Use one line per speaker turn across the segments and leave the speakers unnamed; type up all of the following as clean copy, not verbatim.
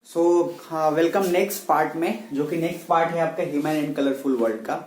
सो हाँ, welcome next part में, जो कि नेक्स्ट पार्ट है आपका ह्यूमन एंड कलरफुल वर्ल्ड का।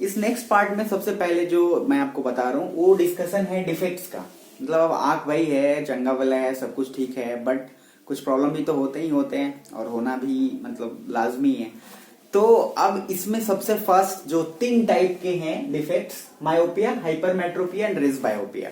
इस नेक्स्ट पार्ट में सबसे पहले जो मैं आपको बता रहा हूँ वो डिस्कशन है डिफेक्ट्स का। मतलब अब आंख भाई है, चंगा वाला है, सब कुछ ठीक है, बट कुछ प्रॉब्लम भी तो होते ही होते हैं और होना भी मतलब लाजमी है। तो अब इसमें सबसे फर्स्ट जो 3 टाइप के हैं defects, myopia, hypermetropia and presbyopia.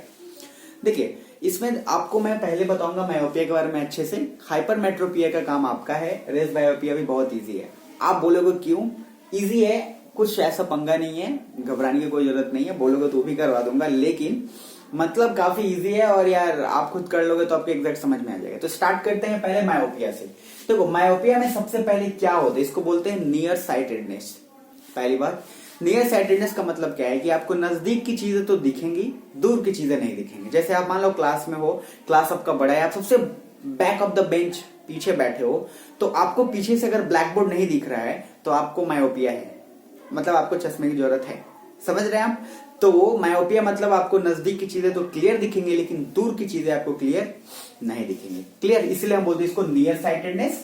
देखिए, इसमें आपको मैं पहले बताऊंगा मायोपिया के बारे में अच्छे से। हाइपरमेट्रोपिया का काम आपका है, रेस बायोपिया भी बहुत इजी है। आप बोलोगे क्यों इजी है? कुछ ऐसा पंगा नहीं है, घबराने की कोई जरूरत नहीं है, बोलोगे तो भी करवा दूंगा, लेकिन मतलब काफी इजी है और यार आप खुद कर लोगे तो आपको एग्जैक्ट समझ में आ जाएगा। तो स्टार्ट करते हैं पहले मायोपिया से। देखो, मायोपिया में सबसे पहले क्या होता है, इसको बोलते हैं नियर साइटेडनेस। पहली बात, नियर साइटेडनेस का मतलब क्या है कि आपको नजदीक की चीजें तो दिखेंगी, दूर की चीजें नहीं दिखेंगी। जैसे आप मान लो क्लास में हो, क्लास आपका बड़ा है, आप सबसे बैक ऑफ द बेंच पीछे बैठे हो, तो आपको पीछे से अगर ब्लैक बोर्ड नहीं दिख रहा है तो आपको मायोपिया है, मतलब आपको चश्मे की जरूरत है। समझ रहे हैं आप? तो मायोपिया मतलब आपको नजदीक की चीजें तो क्लियर दिखेंगी, लेकिन दूर की चीजें आपको क्लियर नहीं दिखेंगी। क्लियर, इसलिए हम बोलते हैं इसको नियर साइटेडनेस।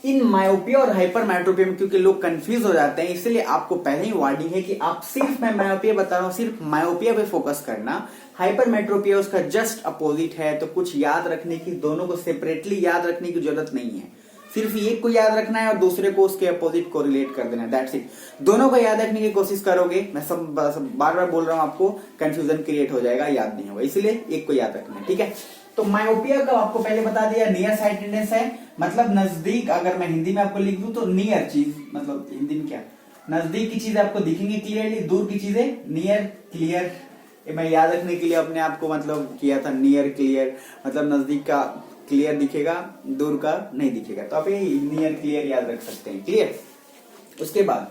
इन मायोपिया और हाइपरमेट्रोपिया में क्योंकि लोग कंफ्यूज हो जाते हैं, इसलिए आपको पहले ही वार्निंग है कि आप सिर्फ, मैं मायोपिया बता रहा हूं, सिर्फ मायोपिया पे फोकस करना। हाइपरमेट्रोपिया उसका जस्ट अपोजिट है, तो कुछ याद रखने की, दोनों को सेपरेटली याद रखने की जरूरत नहीं है। सिर्फ एक को याद रखना है और दूसरे को उसके अपोजिट को रिलेट कर देना है, दैट्स इट। दोनों को याद रखने की कोशिश करोगे, मैं सब बार बार बोल रहा हूं, आपको कंफ्यूजन क्रिएट हो जाएगा, याद नहीं होगा, इसीलिए एक को याद रखना है, ठीक है। तो मायोपिया का आपको पहले बता दिया, नियर साइटेडनेस है, मतलब नजदीक। अगर मैं हिंदी में आपको लिख दूं तो नियर चीज, मतलब हिंदी में क्या, नजदीक की चीजें आपको दिखेंगी क्लियरली, दूर की चीजें नियर क्लियर। मैं याद रखने के लिए अपने आप को मतलब किया था नियर क्लियर, मतलब नजदीक का क्लियर दिखेगा, दूर का नहीं दिखेगा, तो आप ये नियर क्लियर याद रख सकते हैं। क्लियर। उसके बाद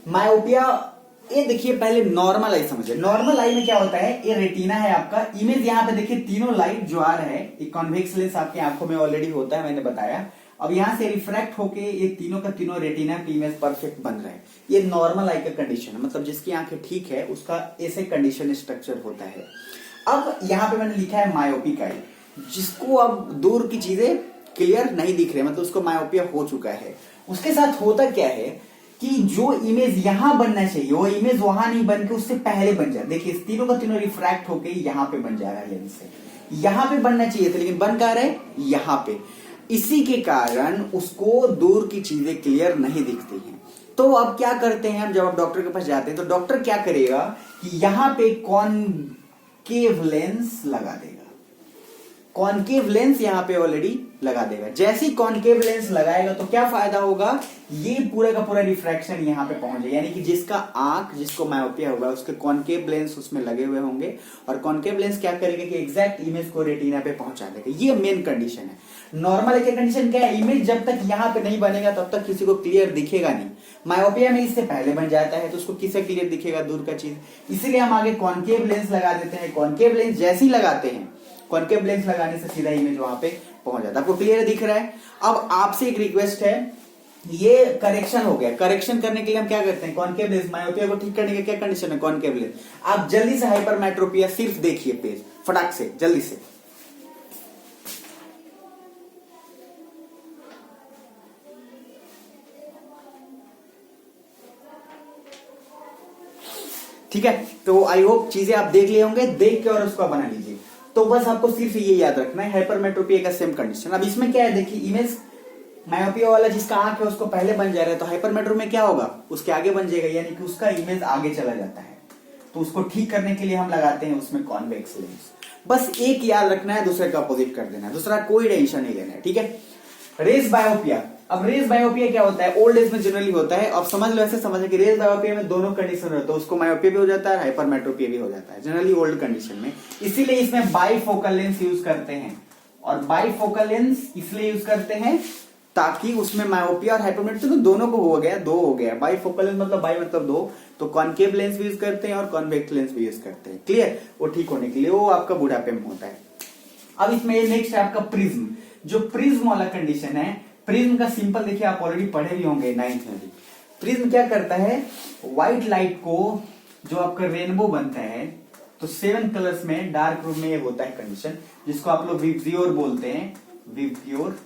मायोपिया, ये देखिए पहले नॉर्मल आई समझिए। नॉर्मल आई में क्या होता है, ये रेटिना है आपका, इमेज यहाँ पे देखिए, तीनों लाइट जो आ रहा है, एक कॉन्वेक्स लेंस आपकी आंखों में ऑलरेडी होता है, मैंने बताया। अब यहाँ से रिफ्रैक्ट होके ये तीनों का तीनों रेटिना की इमेज परफेक्ट बन रहा है। ये नॉर्मल आई का कंडीशन है, मतलब जिसकी आंखें ठीक है उसका ऐसे कंडीशन स्ट्रक्चर होता है। अब यहाँ पे मैंने लिखा है मायोपिक आई, जिसको अब दूर की चीजें क्लियर नहीं दिख रही, मतलब उसको मायोपिया हो चुका है। उसके साथ होता क्या है कि जो इमेज यहां बनना चाहिए वो इमेज वहां नहीं बन के उससे पहले बन जाए। देखिए, इस तीनों का तीनों रिफ्रैक्ट होके यहां पे बन जा रहा है लेंस से, यहां पे बनना चाहिए था, लेकिन बन कहां रहा है, यहां पे। इसी के कारण उसको दूर की चीजें क्लियर नहीं दिखती हैं। तो अब क्या करते हैं हम, जब आप डॉक्टर के पास जाते हैं तो डॉक्टर क्या करेगा कि यहां पे कॉनकेव लेंस लगा देगा। कॉनकेव लेंस यहां पे ऑलरेडी लगा देगा। जैसे ही कॉनकेव लेंस लगाएगा तो क्या फायदा होगा, ये पूरा का पूरा रिफ्रैक्शन यहां पे पहुंच जाए, यानी कि जिसका आंख, जिसको मायोपिया होगा, उसके कॉनकेव लेंस उसमें लगे हुए होंगे, और कॉनकेव लेंस क्या करेगा कि एग्जैक्ट इमेज को रेटिना पे पहुंचा देगा। ये मेन कंडीशन है। नॉर्मल की कंडीशन क्या है, इमेज जब तक यहां पे नहीं बनेगा तब तक किसी को क्लियर दिखेगा नहीं। मायोपिया में इससे पहले बन जाता है तो उसको किसे क्लियर दिखेगा, दूर का चीज, इसीलिए हम आगे कॉनकेव लेंस लगा देते हैं। कॉनकेव लेंस जैसे ही लगाते हैं, कॉनकेव लेंस लगाने से सीधा इमेज वहां पे पहुंच जाता है। आपको क्लियर दिख रहा है? अब आपसे एक रिक्वेस्ट है, ये करेक्शन हो गया। करेक्शन करने के लिए हम क्या करते हैं, कॉनकेव लेंस, मायोपिया को ठीक करने का क्या कंडीशन है, कॉनकेव लेंस। आप जल्दी से हाइपरमेट्रोपिया सिर्फ देखिए पेज, फटाक से, जल्दी से। ठीक है, तो आई होप चीजें आप देख लिए होंगे, देख के और उसको बना लीजिए। तो बस आपको सिर्फ ये याद रखना है, हाइपरमेट्रोपिया का सेम कंडीशन। अब इसमें क्या है, देखिए इमेज मायोपिया वाला जिसका आंख है उसको पहले बन जा रहा है, तो हाइपरमेट्रो में क्या होगा, उसके आगे बन जाएगा, यानी कि उसका इमेज आगे चला जाता है। तो उसको ठीक करने के लिए हम लगाते हैं उसमें कॉन्वेक्स लेंस। बस एक याद रखना है, दूसरे का अपोजिट कर देना है, दूसरा कोई टेंशन नहीं लेना है, ठीक है। रेस बायोपिया, अब रेस बायोपिया क्या होता है, ओल्ड एज में जनरली होता है। अब समझ लो, ऐसे समझ कि रेस बायोपिया में दोनों कंडीशन रहता है, उसको मायोपिया भी हो जाता है, हाइपरमेट्रोपिया भी हो जाता है, जनरली ओल्ड कंडीशन में। इसीलिए इसमें बाईफोकल लेंस यूज करते हैं, और बाईफोकल लेंस इसलिए यूज करते हैं ताकि उसमें मायोपिया और हाइपरमेट्रोपिया दोनों को हो गया, दो हो गया। बाईफोकल लेंस मतलब बाई मतलब दो, तो कॉनकेव लेंस भी यूज करते हैं और कॉन्वेक्स लेंस भी यूज करते हैं। क्लियर, वो ठीक होने के लिए, वो आपका बुढ़ापे में होता है। अब इसमें नेक्स्ट है आपका प्रिज्म। जो प्रिज्म वाला कंडीशन है, प्रिज्म का सिंपल देखिए, आप ऑलरेडी पढ़े भी होंगे 9th में भी। प्रिज्म क्या करता है, व्हाइट लाइट को, जो आपका रेनबो बनता है, तो 7 कलर्स में डार्क रूम में ये होता है कंडीशन, जिसको आप लोग विब्जियोर बोलते हैं, विब्जियोर।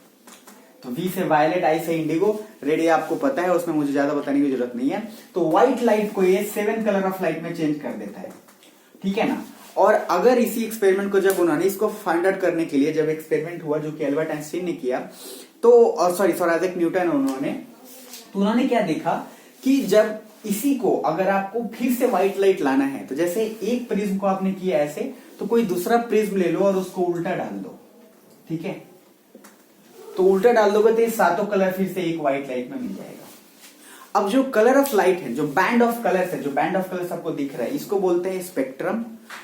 तो V से वायलेट, I से इंडिगो, रेड ये आपको पता है, उसमें मुझे ज्यादा बताने की जरूरत नहीं है। तो व्हाइट लाइट को ये 7 कलर ऑफ लाइट में चेंज कर देता है, ठीक है ना। और अगर इसी एक्सपेरिमेंट को जब उन्होंने इसको फाइंड आउट करने के लिए जब एक्सपेरिमेंट हुआ जो कि एल्बर्ट आइंस्टीन ने किया, तो सॉरी आइजैक न्यूटन उन्होंने क्या देखा कि जब इसी को अगर आपको फिर से व्हाइट लाइट लाना है, तो जैसे एक प्रिज्म को आपने किया ऐसे, तो कोई दूसरा प्रिज्म ले लो और उसको उल्टा डाल दो, ठीक है। तो उल्टा डाल दोगे तो ये सातों कलर फिर से एक व्हाइट लाइट में मिल जाएगा। अब जो कलर ऑफ लाइट है, जो बैंड ऑफ कलर्स है, जो बैंड ऑफ कलर्स आपको दिख रहा है, इसको बोलते हैं स्पेक्ट्रम।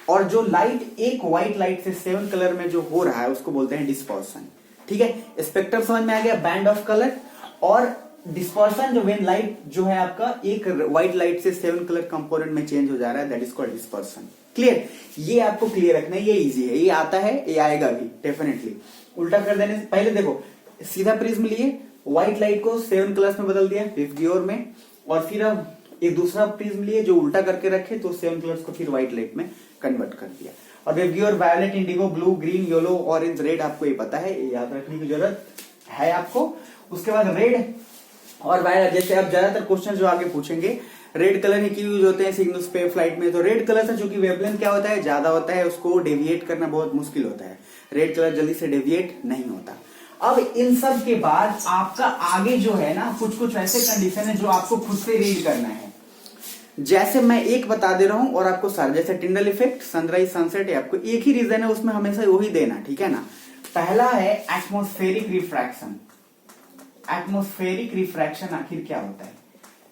और जो लाइट एक व्हाइट लाइट से 7 कलर में जो हो रहा है उसको बोलते हैं डिस्पर्सन, ठीक है। स्पेक्ट्रम समझ में आ गया, बैंड ऑफ कलर। और डिस्पर्सन जो व्हेन लाइट जो है आपका एक व्हाइट लाइट से 7 कलर कंपोनेंट में चेंज हो जा रहा है, that is called dispersion. Clear, ये आपको क्लियर रखना है, ये इजी है, ये आता है, ये आएगा भी डेफिनेटली। उल्टा कर देने से पहले देखो, सीधा प्रिज्म लिए, व्हाइट लाइट को 7 कलर्स में बदल दिया विवग्योर में, और फिर अब एक दूसरा प्रिज्म लिए जो उल्टा करके रखे, तो 7 कलर्स को फिर व्हाइट लाइट में कन्वर्ट कर दिया। और विवग्योर violet, indigo, blue, green, yellow, orange, red, आपको ये पता है, ये याद रखने की जरूरत है आपको। उसके बाद रेड और वायलेट, जैसे अब ज्यादातर क्वेश्चन जो आगे पूछेंगे, रेड कलर ही क्यों यूज होते हैं सिग्नल स्पेस फ्लाइट में, तो रेड कलर से चूंकि वेवलेंथ क्या होता है, ज्यादा होता है, उसको डेविएट करना बहुत मुश्किल होता है। रेड कलर जल्दी से डेविएट नहीं होता। अब इन सब के बाद आपका आगे जो है ना, कुछ कुछ ऐसे कंडीशन है जो आपको खुद से रीड करना है। जैसे मैं एक बता दे रहा हूं और आपको सारे, जैसे टिंडल इफेक्ट, सनराइज, सनसेट, आपको एक ही रीजन है, उसमें हमेशा वही देना, ठीक है ना। पहला है एटमॉस्फेरिक रिफ्रैक्शन। एटमॉस्फेरिक रिफ्रैक्शन आखिर क्या होता है,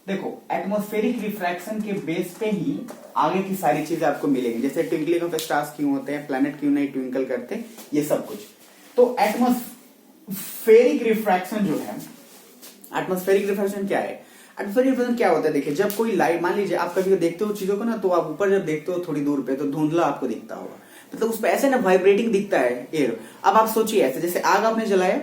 देखो एटमॉस्फेरिक रिफ्रैक्शन के बेस पे ही आगे की सारी चीजें आपको मिलेंगी, जैसे ट्विंकलिंग ऑफ स्टार्स क्यों होते हैं, प्लैनेट क्यों नहीं ट्विंकल करते, ये सब कुछ। तो एटमॉस्फेरिक रिफ्रैक्शन जो है, एटमॉस्फेरिक रिफ्रैक्शन क्या है, एटमॉस्फेरिक रिफ्रैक्शन क्या होता है, देखिए जब कोई लाइट, मान लीजिए आप कभी देखते हो चीजों को ना, तो आप ऊपर जब देखते हो थोड़ी दूर पे, तो धुंधला आपको दिखता होगा, मतलब उस पर ऐसे ना वाइब्रेटिंग दिखता है एयर। अब आप सोचिए ऐसे, जैसे आग आपने जलाया,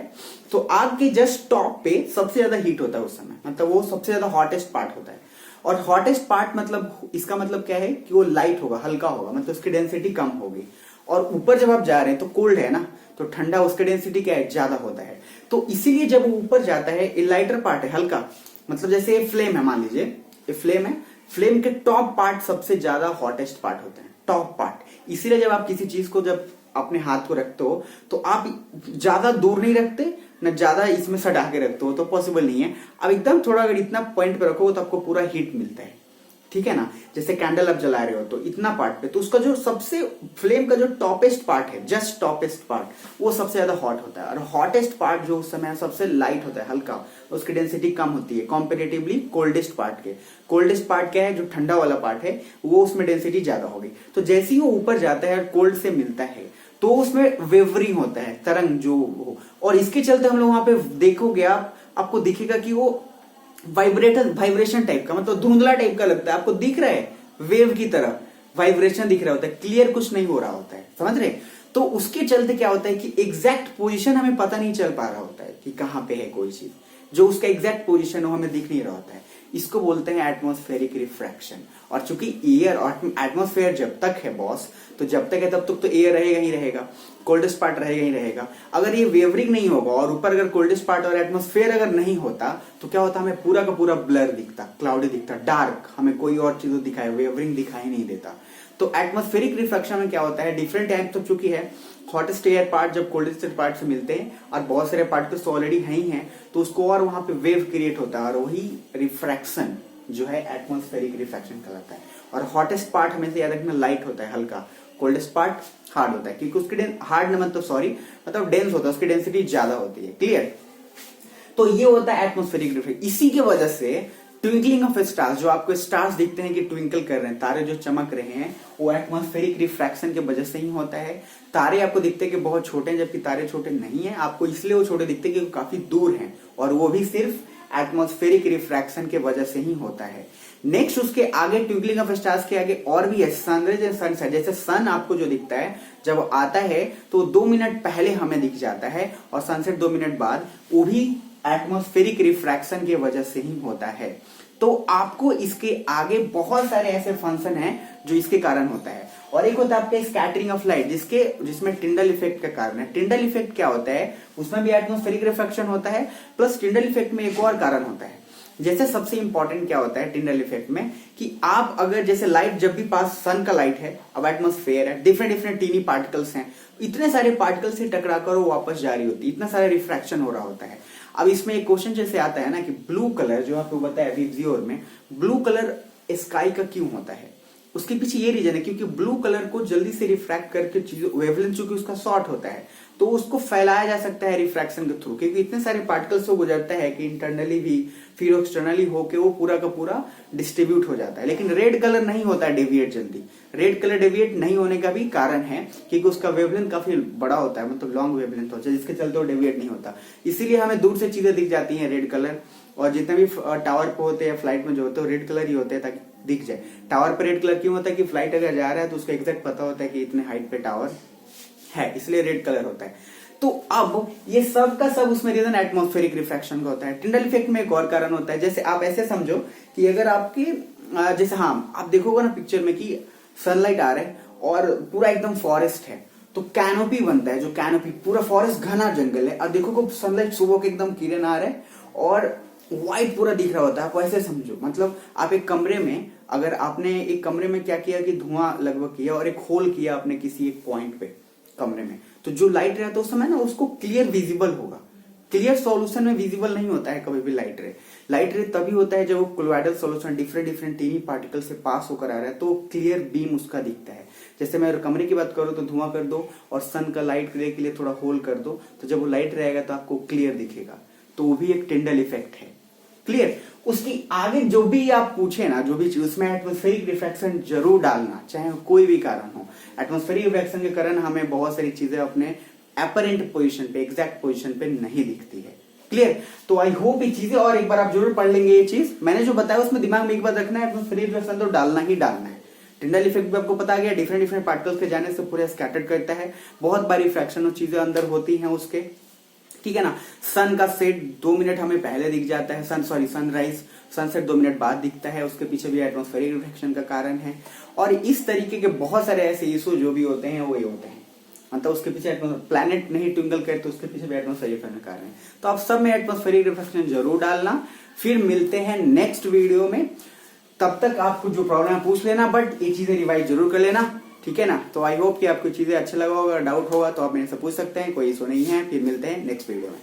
तो आग के जस्ट टॉप पे सबसे ज्यादा हीट होता है उस समय, मतलब वो सबसे ज्यादा हॉटेस्ट पार्ट होता है। और हॉटेस्ट पार्ट मतलब, इसका मतलब क्या है कि वो लाइट होगा, हल्का होगा, मतलब उसकी डेंसिटी कम होगी। और ऊपर जब आप जा रहे हैं तो कोल्ड है ना, तो ठंडा, उसका डेंसिटी क्या है, ज्यादा होता है। तो इसीलिए जब वो ऊपर जाता है, ये लाइटर पार्ट है, हल्का, मतलब जैसे ये फ्लेम है, मान लीजिए ये फ्लेम है, फ्लेम के टॉप पार्ट सबसे ज्यादा हॉटेस्ट पार्ट होता है, टॉप पार्ट। इसीलिए जब आप किसी चीज को जब अपने हाथ को रखते हो, तो आप ज्यादा दूर नहीं रखते, न ज्यादा इसमें सटा के रखते हो, तो पॉसिबल नहीं है। अब एकदम थोड़ा अगर इतना पॉइंट पे रखो तो आपको पूरा हीट मिलता है, ठीक है ना। जैसे कैंडल आप जला रहे हो तो इतना पार्ट पे, तो उसका जो सबसे फ्लेम का जो टॉपेस्ट पार्ट है, जस्ट टॉपेस्ट पार्ट, वो सबसे ज्यादा हॉट होता है। और हॉटेस्ट पार्ट जो उस समय सबसे लाइट होता है, हल्का, उसकी डेंसिटी कम होती है कंपैरेटिवली कोल्डेस्ट पार्ट के। कोल्डेस्ट पार्ट क्या है, जो ठंडा वाला पार्ट है, वो उसमें डेंसिटी ज्यादा होगी। तो जैसे ही वो ऊपर जाता है और कोल्ड से मिलता है, तो उसमें वेवरिंग होता है, तरंग जो हो, और इसके चलते हम लोग वहां पे देखोगे आपको दिखेगा कि वो वाइब्रेशन टाइप का, मतलब धुंधला टाइप का लगता है, आपको दिख रहा है वेव की तरह, वाइब्रेशन दिख रहा होता है, क्लियर कुछ नहीं हो रहा होता है, समझ रहे। तो उसके चलते क्या होता है कि एग्जैक्ट पोजीशन हमें पता नहीं चल पा रहा होता है कि कहां पे है कोई चीज, जो उसका एग्जैक्ट पोजीशन हो हमें दिख नहीं रहा होता है। इसको बोलते हैं एटमॉस्फेरिक रिफ्रैक्शन। और चूंकि एयर और एटमॉस्फेयर जब तक है बॉस, तो जब तक है तब तक तो एयर रहेगा ही रहेगा, कोल्डेस्ट पार्ट रहेगा ही रहेगा। अगर ये वेवरिंग नहीं होगा और ऊपर अगर कोल्डेस्ट पार्ट और एटमॉस्फेयर अगर नहीं होता, तो क्या होता, हमें पूरा का पूरा ब्लर दिखता, क्लाउडी दिखता, डार्क, हमें कोई और चीज दिखाई, वेवरिंग दिखाई नहीं देता। तो एटमॉस्फेरिक रिफ्रैक्शन में क्या होता है, डिफरेंट टाइप, तो चूंकि है हॉटेस्ट एयर पार्ट जब कोल्डेस्ट पार्ट से मिलते हैं, और बहुत सारे पार्टिकल्स तो ऑलरेडी है ही हैं, तो उसको और वहां पे वेव क्रिएट होता है, और वही रिफ्रैक्शन जो है एटमॉस्फेरिक रिफ्रैक्शन कहलाता है। और हॉटेस्ट पार्ट हमेशा याद रखना लाइट होता है, हल्का, कोल्डेस्ट पार्ट हार्ड होता है, क्योंकि उसकी हार्ड मतलब डेंस होता है, उसकी डेंसिटी ज्यादा होती है, क्लियर। तो ये होता है एटमॉस्फेरिक रिफ्रैक्शन। इसी की वजह से ट्विंकलिंग ऑफ स्टार्स, जो आपको स्टार्स दिखते हैं कि ट्विंकल कर रहे हैं, तारे जो चमक रहे हैं, वो एटमॉस्फेरिक रिफ्रैक्शन की वजह से ही होता है। तारे आपको दिखते हैं कि बहुत छोटे हैं, जबकि तारे छोटे नहीं है, आपको इसलिए वो छोटे दिखते हैं कि वो काफी दूर हैं, और वो भी सिर्फ एटमॉस्फेरिक रिफ्रैक्शन की वजह से ही होता है। नेक्स्ट उसके आगे, ट्विंकलिंग ऑफ स्टार्स के आगे और भी है, सनराइज एंड सनसेट। जैसे सन आपको जो दिखता है जब आता है तो 2 मिनट पहले हमें दिख जाता है, और सनसेट 2 मिनट बाद, वो भी एटमॉस्फेरिक रिफ्रैक्शन की वजह से ही होता है। तो आपको इसके आगे बहुत सारे ऐसे फंक्शन हैं जो इसके कारण होता है। और एक होता है आपका स्कैटरिंग ऑफ लाइट, जिसमें टिंडल इफेक्ट का कारण है। टिंडल इफेक्ट क्या होता है, उसमें भी एटमॉस्फेरिक रिफ्रैक्शन होता है, प्लस टिंडल इफेक्ट में एक और कारण होता है। जैसे सबसे इंपॉर्टेंट क्या होता है टिंडल इफेक्ट में, कि आप अगर जैसे लाइट जब भी पास सन का लाइट है, अब एटमॉस्फेयर है, डिफरेंट डिफरेंट टीनी पार्टिकल्स हैं, इतने सारे पार्टिकल्स से टकरा कर वो वापस जा रही होती है, इतना सारा रिफ्रैक्शन हो रहा होता है। अब इसमें एक क्वेश्चन जैसे आता है ना कि ब्लू कलर जो आपको बताया विजियोर में, ब्लू कलर स्काई का क्यों होता है, उसके पीछे ये रीजन है क्योंकि ब्लू कलर को जल्दी से रिफ्रैक्ट करके वेवलेंथ चूंकि उसका शॉर्ट होता है तो उसको फैलाया जा सकता है रिफ्रैक्शन के थ्रू, क्योंकि इतने सारे पार्टिकल्स से गुजरता है कि इंटरनली भी फिर एक्सटर्नली होके वो पूरा का पूरा डिस्ट्रीब्यूट हो जाता है। लेकिन रेड कलर नहीं होता है डेविएट जल्दी। रेड कलर डेविएट नहीं होने का भी कारण है क्योंकि उसका वेवलेंथ काफी बड़ा होता है, मतलब लॉन्ग वेवलेंथ होता है, जिसके चलते वो डेविएट नहीं होता। इसीलिए हमें दूर से चीजें दिख जाती हैं रेड कलर, और जितने भी टावर पे होते हैं फ्लाइट में जो होते हैं रेड कलर ही होते हैं ताकि दिख जाए। टावर पे रेड कलर क्यों होता है कि फ्लाइट अगर जा रहा है तो उसको एग्जैक्ट पता होता है कि इतने हाइट पे टावर है, इसलिए रेड कलर होता है। तो अब ये सब का सब उसमें रीजन एटमॉस्फेरिक रिफ्रैक्शन का होता है। टिंडल इफेक्ट में एक और कारण होता है, जैसे आप ऐसे समझो कि अगर आपकी जैसे हाँ आप देखोगे ना पिक्चर में कि सनलाइट आ रहा है और पूरा एकदम फॉरेस्ट है तो कैनोपी बनता है, जो कैनोपी पूरा फॉरेस्ट घना जंगल है, और देखो को सनलाइट सुबह के एकदम किरण आ रहा है और व्हाइट पूरा दिख रहा होता है। आप ऐसे समझो, मतलब आप एक कमरे में, अगर आपने एक कमरे में क्या किया कि धुआं लगभग किया और एक होल किया आपने किसी एक पॉइंट पे कमरे में, तो जो लाइट रहता है उस समय ना उसको क्लियर विजिबल होगा। क्लियर सॉल्यूशन में विजिबल नहीं होता है कभी भी लाइट रे। लाइट रे तभी होता है जब वो colloidal solution different different tiny particle से पास होकर आ रहा है तो क्लियर बीम उसका दिखता है। जैसे मैं कमरे की बात करूं तो धुआं कर दो और सन का लाइट के लिए थोड़ा होल कर दो, तो जब वो लाइट रहेगा तो आपको क्लियर दिखेगा, तो वो भी एक टिंडल इफेक्ट है। क्लियर। उसकी आगे जो भी आप पूछे ना, जो भी चीज, उसमें एटमॉस्फेरिक रिफ्रैक्शन जरूर डालना, चाहे कोई भी कारण हो। एटमॉस्फेरिक रिफ्रैक्शन के कारण हमें बहुत सारी चीजें अपने एपरेंट पोजीशन पे, एग्जैक्ट पोजीशन पे नहीं दिखती है। क्लियर। तो आई होप ये चीजें और एक बार आप जरूर पढ़ लेंगे। ये चीज मैंने जो बताया उसमें दिमाग में एक बार रखना है, एटमॉस्फेरिक रिफ्रैक्शन तो डालना ही डालना है। टिंडल इफेक्ट भी आपको पता गया, डिफरेंट डिफरेंट पार्टिकल्स के जाने से पूरे स्कैटर्ड करता है, बहुत बार रिफ्रैक्शन और चीजें अंदर होती हैं उसके, ठीक है ना। सन का सेट 2 मिनट हमें पहले दिख जाता है, सनराइज सनसेट 2 मिनट बाद दिखता है, उसके पीछे भी एटमॉस्फेरिक रिफ्रैक्शन का कारण है। और इस तरीके के बहुत सारे ऐसे इशू जो भी होते हैं वो ये होते हैं, मतलब उसके पीछे प्लैनेट नहीं ट्विंकल करे तो उसके पीछे भी एटमॉस्फेरिक रिफ्रैक्शन का कारण है। तो आप सब में एटमॉस्फेरिक रिफ्रैक्शन जरूर डालना। फिर मिलते हैं नेक्स्ट वीडियो में, तब तक आपको जो प्रॉब्लम है पूछ लेना, बट ये चीजें रिवाइज जरूर कर लेना, ठीक है ना। तो आई होप कि आपको चीजें अच्छा लगा होगा, डाउट होगा तो आप मेरे से पूछ सकते हैं, कोई इशू नहीं है। फिर मिलते हैं नेक्स्ट वीडियो में।